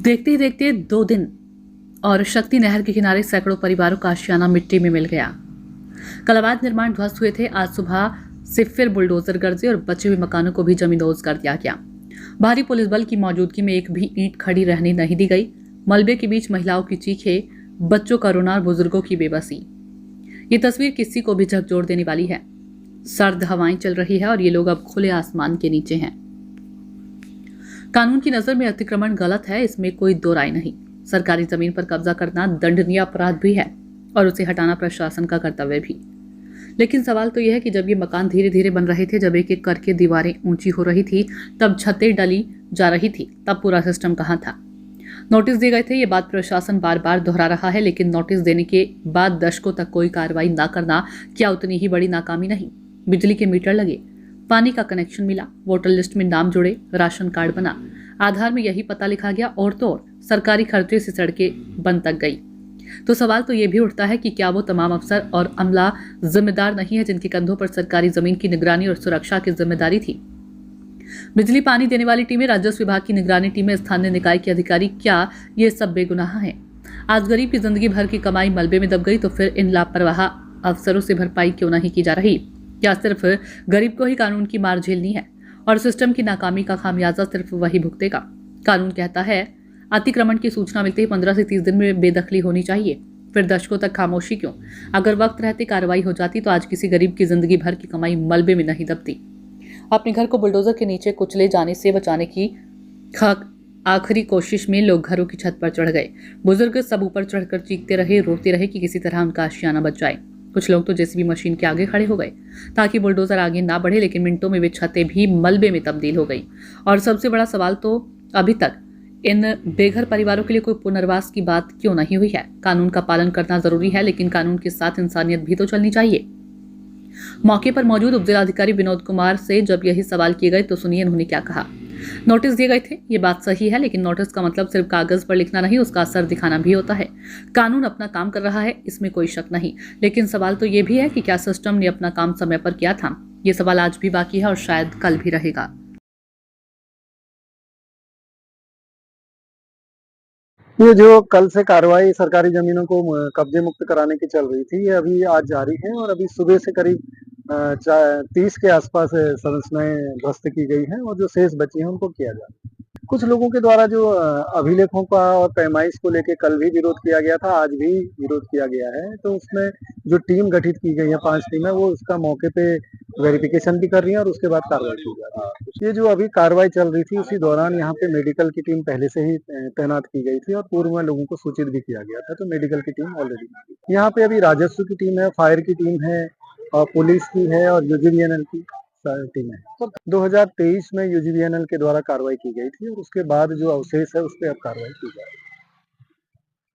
देखते ही देखते 2 दिन और शक्ति नहर के किनारे सैकड़ों परिवारों का आशियाना मिट्टी में मिल गया। कल अवैध निर्माण ध्वस्त हुए थे। आज सुबह से फिर बुलडोजर गरजे और बचे हुए मकानों को भी जमींदोज कर दिया गया। भारी पुलिस बल की मौजूदगी में एक भी ईंट खड़ी रहने नहीं दी गई। मलबे के बीच महिलाओं की चीखें, बच्चों का रोना और बुजुर्गों की बेबसी। ये तस्वीर किसी को भी झकझोर देने वाली है। सर्द हवाएं चल रही है और ये लोग अब खुले आसमान के नीचे हैं। कानून की नजर में अतिक्रमण गलत है, इसमें कोई दो राय नहीं। सरकारी जमीन पर कब्जा करना दंडनीय अपराध भी है और उसे हटाना प्रशासन का कर्तव्य भी। लेकिन सवाल तो यह है कि जब ये मकान धीरे धीरे बन रहे थे, जब एक एक करके दीवारें ऊंची हो रही थी, तब छतें डली जा रही थी, तब पूरा सिस्टम कहाँ था? नोटिस दिए गए थे, ये बात प्रशासन बार बार दोहरा रहा है, लेकिन नोटिस देने के बाद दशकों तक कोई कार्रवाई ना करना क्या उतनी ही बड़ी नाकामी नहीं? बिजली के मीटर लगे, पानी का कनेक्शन मिला, वोटर लिस्ट में नाम जुड़े, राशन कार्ड बना, आधार में यही पता लिखा गया और तो और सरकारी खर्चे से सड़कें बन तक गई। तो सवाल तो ये भी उठता है कि क्या वो तमाम अफसर और अमला जिम्मेदार नहीं है जिनके कंधों पर सरकारी जमीन की निगरानी और सुरक्षा की जिम्मेदारी थी? बिजली पानी देने वाली टीमें, राजस्व विभाग की निगरानी टीमें, स्थानीय निकाय के अधिकारी, क्या ये सब बेगुनाह हैं? आज गरीब की जिंदगी भर की कमाई मलबे में दब गई तो फिर इन लापरवाह अफसरों से भरपाई क्यों नहीं की जा रही? क्या सिर्फ गरीब को ही कानून की मार झेलनी है और सिस्टम की नाकामी का खामियाजा सिर्फ वही भुगतेगा? कानून कहता है अतिक्रमण की सूचना मिलते ही 15 से 30 दिन में बेदखली होनी चाहिए, फिर दशकों तक खामोशी क्यों? अगर वक्त रहते कार्रवाई हो जाती तो आज किसी गरीब की जिंदगी भर की कमाई मलबे में नहीं दबती। अपने घर को बुलडोजर के नीचे कुचले जाने से बचाने की आखिरी कोशिश में लोग घरों की छत पर चढ़ गए। बुजुर्ग सब ऊपर चढ़कर चीखते रहे, रोते रहे कि किसी तरह उनका आशियाना बच जाए। कुछ लोग तो जेसीबी मशीन के आगे खड़े हो गए ताकि बुलडोजर आगे ना बढ़े, लेकिन मिनटों में वे छतें भी मलबे में तब्दील हो गई। और सबसे बड़ा सवाल तो अभी तक इन बेघर परिवारों के लिए कोई पुनर्वास की बात क्यों नहीं हुई है? कानून का पालन करना जरूरी है, लेकिन कानून के साथ इंसानियत भी तो चलनी चाहिए। मौके पर मौजूद उपजिलाधिकारी विनोद कुमार से जब यही सवाल किए गए तो सुनिए उन्होंने क्या कहा। नोटिस दिए गए थे, ये बात सही है, लेकिन नोटिस का मतलब सिर्फ कागज पर लिखना नहीं, उसका असर दिखाना भी होता है। कानून अपना काम कर रहा है, इसमें कोई शक नहीं, लेकिन सवाल तो ये भी है कि क्या सिस्टम ने अपना काम समय पर किया था? ये सवाल आज भी बाकी है और शायद कल भी रहेगा। ये जो कल से कार्रवाई सरकारी जमीनों को कब्जे मुक्त कराने की चल रही थी, ये अभी आज जारी है और अभी सुबह से करीब 30 के आसपास संरचनाएं ध्वस्त की गई हैं और जो शेष बची हैं उनको किया जा रहा है। कुछ लोगों के द्वारा जो अभिलेखों का और पैमाइश को लेके कल भी विरोध किया गया था, आज भी विरोध किया गया है, तो उसमें जो टीम गठित की गई है, 5 टीमें, वो उसका मौके पे वेरिफिकेशन भी कर रही है और उसके बाद कार्रवाई की जा रही है। ये जो अभी कार्रवाई चल रही थी, उसी दौरान यहाँ पे मेडिकल की टीम पहले से ही तैनात की गई थी और पूर्व में लोगों को सूचित भी किया गया था, तो मेडिकल की टीम ऑलरेडी यहाँ पे अभी राजस्व की टीम है, फायर की टीम है और पुलिस की है और यूजीवीएनएल की टीम है। 2023 में यूजीवीएनएल के द्वारा कार्रवाई की गई थी और उसके बाद जो अवशेष है उस पर अब कार्रवाई की जा रही है।